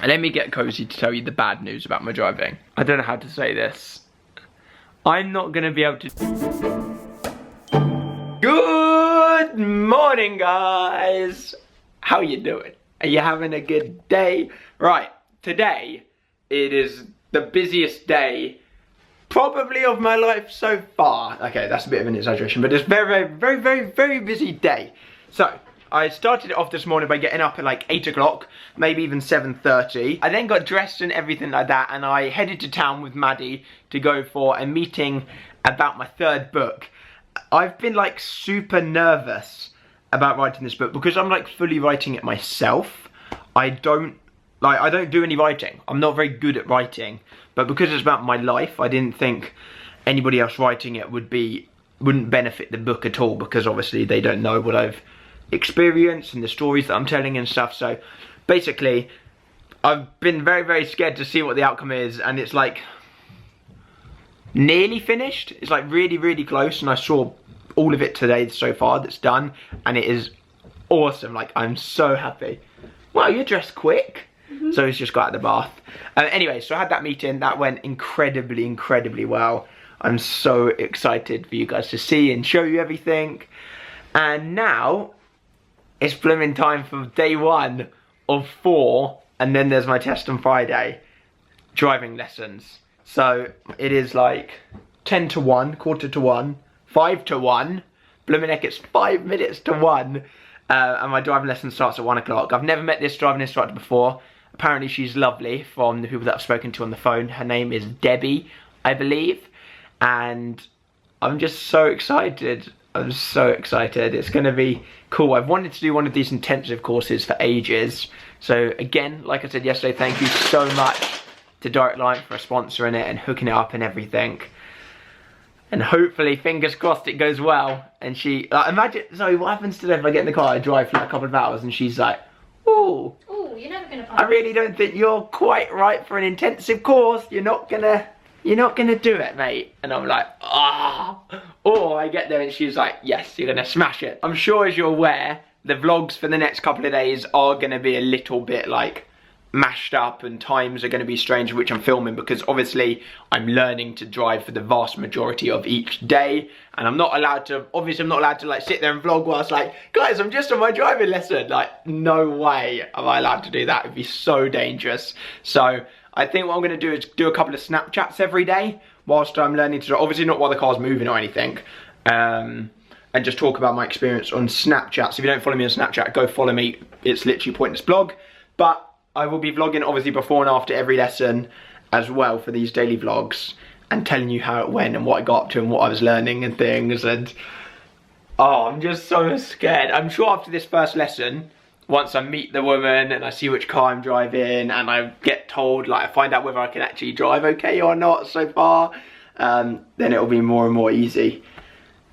let me get cozy to tell you the bad news about my driving. I don't know how to say this. I'm not gonna be able to... Good morning, guys! How you doing? Are you having a good day? Right, today, it is the busiest day probably of my life so far. Okay, that's a bit of an exaggeration, but it's very busy day. So, I started it off this morning by getting up at like 8 o'clock, maybe even 7:30. I then got dressed and everything like that, and I headed to town with Maddie to go for a meeting about my third book. I've been like super nervous about writing this book because I'm like fully writing it myself. I don't do any writing. I'm not very good at writing, but because it's about my life, I didn't think anybody else writing it wouldn't benefit the book at all, because obviously they don't know what I've experienced and the stories that I'm telling and stuff. So basically, I've been very scared to see what the outcome is, and it's like nearly finished. It's like really close, and I saw all of it today so far that's done, and it is awesome. Like, I'm so happy. Wow, you're dressed quick. So he's just got out of the bath. Anyway, so I had that meeting. That went incredibly well. I'm so excited for you guys to see and show you everything. And now it's blooming time for day 1 of 4, and then there's my test on Friday, driving lessons. So it is like 10 to 1, quarter to 1, 5 to 1. Blooming heck, it's 5 minutes to 1. And my driving lesson starts at 1 o'clock. I've never met this driving instructor before. Apparently she's lovely, from the people that I've spoken to on the phone. Her name is Debbie, I believe. And I'm just so excited. I'm so excited. It's going to be cool. I've wanted to do one of these intensive courses for ages. So again, like I said yesterday, thank you so much to Direct Line for sponsoring it and hooking it up and everything. And hopefully, fingers crossed, it goes well. And she, like, imagine, Zoe, what happens today if I get in the car, I drive for like a couple of hours, and she's like, ooh, you're never gonna find I really don't think you're quite right for an intensive course. You're not gonna do it, mate. And I'm like, ah. Or I get there and she's like, yes, you're gonna smash it. I'm sure, as you're aware, the vlogs for the next couple of days are gonna be a little bit like mashed up, and times are going to be strange which I'm filming, because obviously I'm learning to drive for the vast majority of each day, and I'm not allowed to, like sit there and vlog whilst like, guys, I'm just on my driving lesson. Like, no way am I allowed to do that. It'd be so dangerous. So I think what I'm going to do is do a couple of Snapchats every day whilst I'm learning to drive. Obviously not while the car's moving or anything, and just talk about my experience on Snapchat. So if you don't follow me on Snapchat, go follow me. It's literally PointlessBlog. But I will be vlogging obviously before and after every lesson as well for these daily vlogs, and telling you how it went and what I got up to and what I was learning and things. And oh, I'm just so scared. I'm sure after this first lesson, once I meet the woman and I see which car I'm driving and I get told, like, I find out whether I can actually drive okay or not so far, then it'll be more and more easy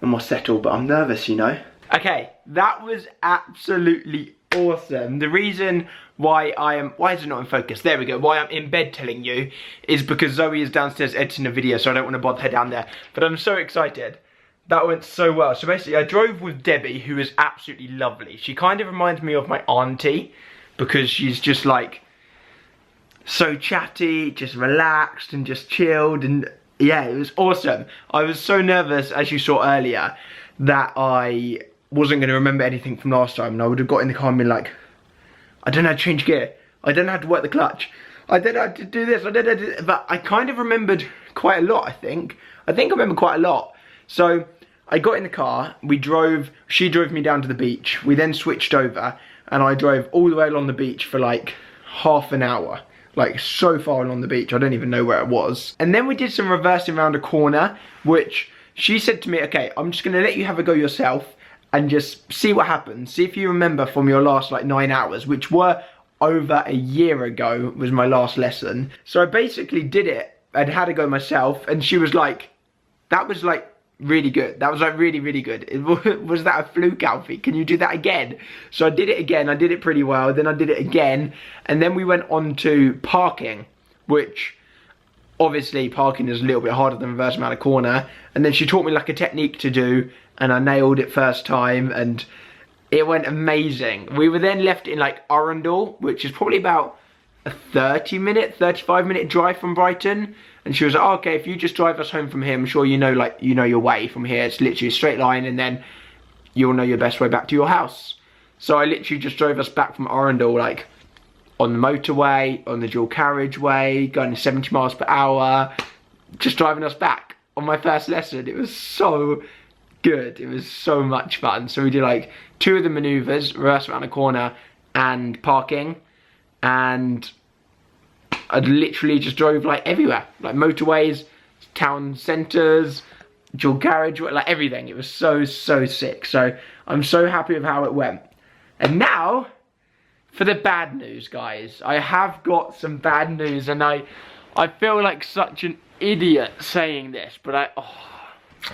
and more settled. But I'm nervous, you know. Okay, that was absolutely awesome. The reason why is it not in focus? There we go. Why I'm in bed telling you is because Zoe is downstairs editing a video, so I don't want to bother her down there. But I'm so excited. That went so well. So basically, I drove with Debbie, who is absolutely lovely. She kind of reminds me of my auntie, because she's just like so chatty, just relaxed and just chilled, and yeah, it was awesome. I was so nervous, as you saw earlier, that I wasn't going to remember anything from last time, and I would have got in the car and been like, I don't know how to change gear, I don't know how to work the clutch, I don't know how to do this, I don't know how to do this. But I kind of remembered quite a lot, I think I remember quite a lot. So I got in the car, she drove me down to the beach, we then switched over, and I drove all the way along the beach for like half an hour, like so far along the beach, I don't even know where it was. And then we did some reversing around a corner, which she said to me, okay, I'm just going to let you have a go yourself, and just see what happens. See if you remember from your last like 9 hours, which were over a year ago, was my last lesson. So I basically did it and had a go myself, and she was like, that was like really good. That was like really good. Was that a fluke, Alfie? Can you do that again? So I did it again. I did it pretty well. Then I did it again. And then we went on to parking, which obviously parking is a little bit harder than reversing around a corner. And then she taught me like a technique to do, and I nailed it first time, and it went amazing. We were then left in like Arundel, which is probably about a 35-minute drive from Brighton. And she was like, oh, okay, if you just drive us home from here, I'm sure you know your way from here. It's literally a straight line, and then you'll know your best way back to your house. So I literally just drove us back from Arundel, like, on the motorway, on the dual carriageway, going 70 miles per hour, just driving us back on my first lesson. It was so good. It was so much fun. So we did like 2 of the manoeuvres, reverse around the corner and parking, and I literally just drove like everywhere, like motorways, town centres, dual carriageway, like everything. It was so sick. So I'm so happy with how it went. And now for the bad news, guys. I have got some bad news, and I feel like such an idiot saying this, but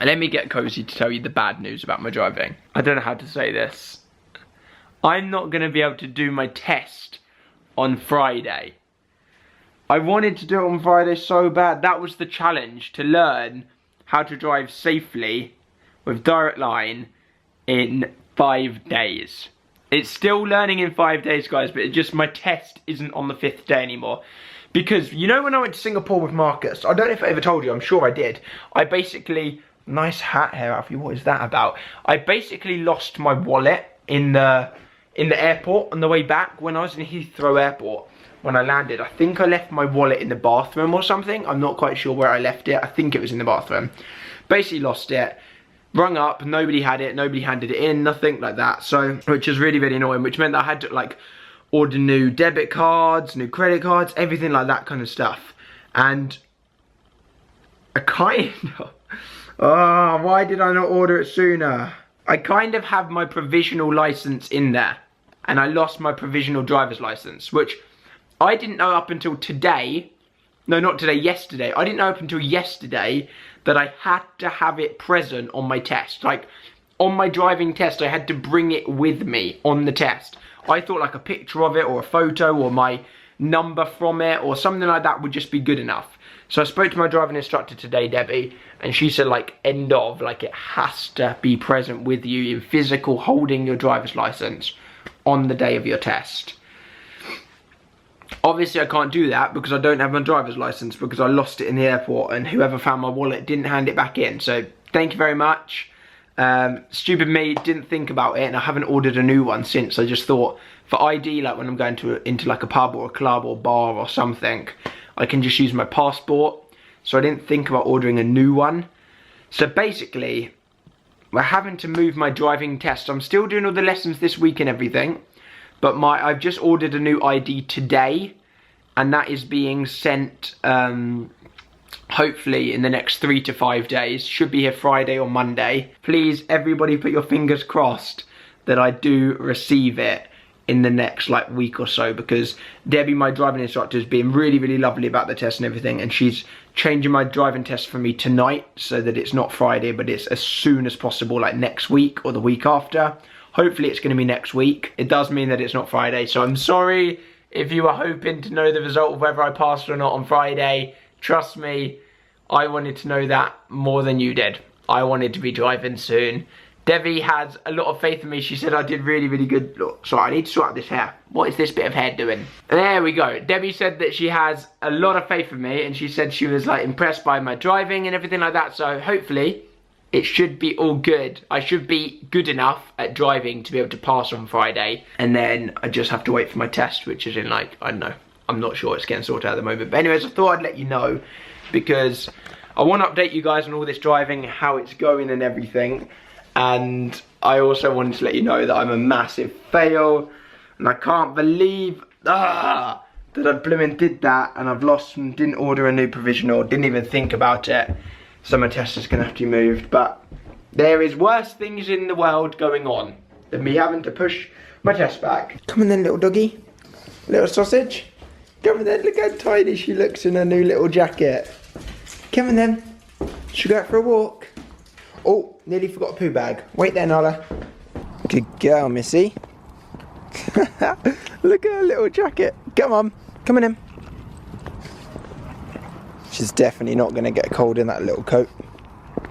let me get cozy to tell you the bad news about my driving. I don't know how to say this. I'm not going to be able to do my test on Friday. I wanted to do it on Friday so bad. That was the challenge, to learn how to drive safely with Direct Line in 5 days. It's still learning in 5 days, guys, but my test isn't on the 5th day anymore. Because, you know when I went to Singapore with Marcus, I don't know if I ever told you, I'm sure I did. I basically, nice hat here, Alfie, what is that about? I basically lost my wallet in the airport on the way back when I was in Heathrow Airport. When I landed, I think I left my wallet in the bathroom or something. I'm not quite sure where I left it. I think it was in the bathroom. Basically lost it. Rung up, nobody had it, nobody handed it in, nothing like that. So, which was really annoying, which meant that I had to like order new debit cards, new credit cards, everything like that kind of stuff. And I kind of, why did I not order it sooner? I kind of have my provisional license in there, and I lost my provisional driver's license, which I didn't know up until today. No, not today, yesterday. I didn't know up until yesterday that I had to have it present on my test. Like, on my driving test, I had to bring it with me on the test. I thought like a picture of it or a photo or my number from it or something like that would just be good enough. So I spoke to my driving instructor today, Debbie, and she said like it has to be present with you in physical, holding your driver's license on the day of your test. Obviously I can't do that because I don't have my driver's license because I lost it in the airport, and whoever found my wallet didn't hand it back in. So thank you very much. Stupid me, didn't think about it, and I haven't ordered a new one since. I just thought for ID, like when I'm going into like a pub or a club or bar or something, I can just use my passport. So I didn't think about ordering a new one. So basically, we're having to move my driving test. I'm still doing all the lessons this week and everything, but I've just ordered a new ID today, and that is being sent hopefully in the next 3 to 5 days. Should be here Friday or Monday. Please, everybody, put your fingers crossed that I do receive it in the next like week or so, because Debbie, my driving instructor, is being really lovely about the test and everything, and she's changing my driving test for me tonight so that it's not Friday, but it's as soon as possible, like next week or the week after. Hopefully it's going to be next week. It does mean that it's not Friday, so I'm sorry if you were hoping to know the result of whether I passed or not on Friday. Trust me, I wanted to know that more than you did. I wanted to be driving soon. Debbie has a lot of faith in me. She said I did really good. Look, sorry, I need to sort out this hair. What is this bit of hair doing? There we go. Debbie said that she has a lot of faith in me, and she said she was like impressed by my driving and everything like that. So hopefully it should be all good. I should be good enough at driving to be able to pass on Friday. And then I just have to wait for my test, which is in like, I don't know. I'm not sure, it's getting sorted out at the moment. But anyways, I thought I'd let you know because I want to update you guys on all this driving, how it's going and everything. And I also wanted to let you know that I'm a massive fail. And I can't believe that I blooming did that, and I've lost and didn't order a new provisional, didn't even think about it. So my test is going to have to be moved. But there is worse things in the world going on than me having to push my test back. Come on then, little doggy. Little sausage. Come on then, look how tiny she looks in her new little jacket. Come on then. Should we go out for a walk? Oh, nearly forgot a poo bag. Wait there, Nala. Good girl, Missy. Look at her little jacket. Come on. Come on in. She's definitely not going to get cold in that little coat.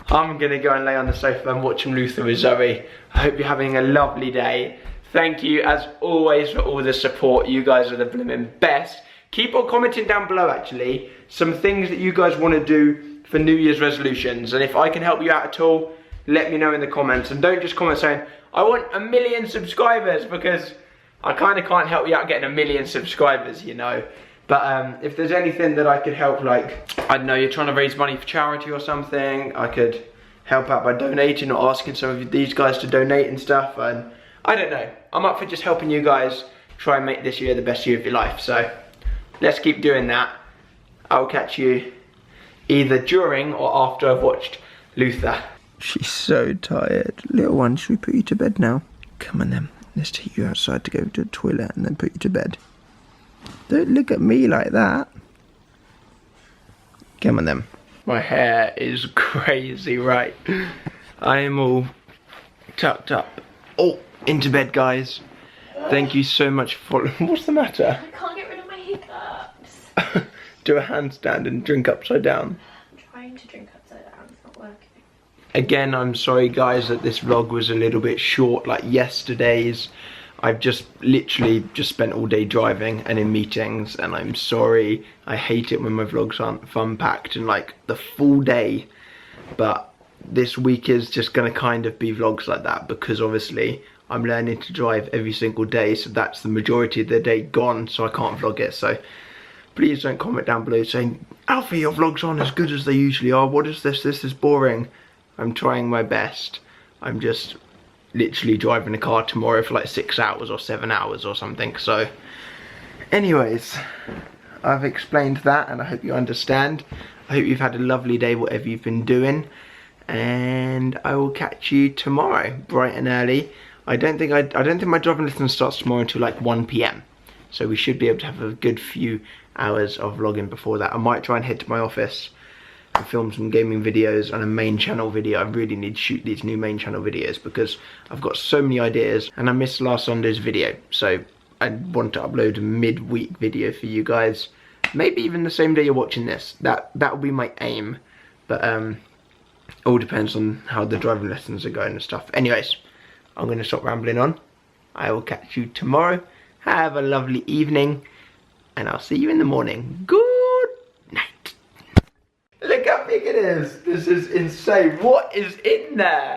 I'm going to go and lay on the sofa and watch some Luther with Zoe. I hope you're having a lovely day. Thank you, as always, for all the support. You guys are the blooming best. Keep on commenting down below, actually, some things that you guys want to do for New Year's resolutions. And if I can help you out at all, let me know in the comments. And don't just comment saying, I want 1 million subscribers, because I kind of can't help you out getting 1 million subscribers, you know. But if there's anything that I could help, like, I don't know, you're trying to raise money for charity or something, I could help out by donating or asking some of these guys to donate and stuff. And I don't know, I'm up for just helping you guys try and make this year the best year of your life. So let's keep doing that. I'll catch you either during or after I've watched Luther. She's so tired. Little one, should we put you to bed now? Come on then, let's take you outside to go to the toilet and then put you to bed. Don't look at me like that. Come on then. My hair is crazy, right? I am all tucked up. Oh, into bed, guys. Thank you so much for following. What's the matter? I can't get rid of my hiccups. Do a handstand and drink upside down. I'm trying to drink upside down, it's not working. Again, I'm sorry guys that this vlog was a little bit short like yesterday's. I've just literally just spent all day driving and in meetings, and I'm sorry. I hate it when my vlogs aren't fun packed and like the full day. But this week is just gonna kind of be vlogs like that, because obviously I'm learning to drive every single day, so that's the majority of the day gone, so I can't vlog it. So please don't comment down below saying, Alfie, your vlogs aren't as good as they usually are. What is this? This is boring. I'm trying my best. I'm just literally driving a car tomorrow for like 6 hours or 7 hours or something. So anyways, I've explained that and I hope you understand. I hope you've had a lovely day, whatever you've been doing, and I will catch you tomorrow bright and early. I don't think my driving lesson starts tomorrow until like 1 PM, so we should be able to have a good few hours of vlogging before that. I might try and head to my office and film some gaming videos and a main channel video. I really need to shoot these new main channel videos because I've got so many ideas, and I missed last Sunday's video, so I want to upload a mid-week video for you guys. Maybe even the same day you're watching this. That will be my aim, but all depends on how the driving lessons are going and stuff. Anyways, I'm going to stop rambling on. I will catch you tomorrow. Have a lovely evening, and I'll see you in the morning. Good night. Look how big it is. This is insane. What is in there?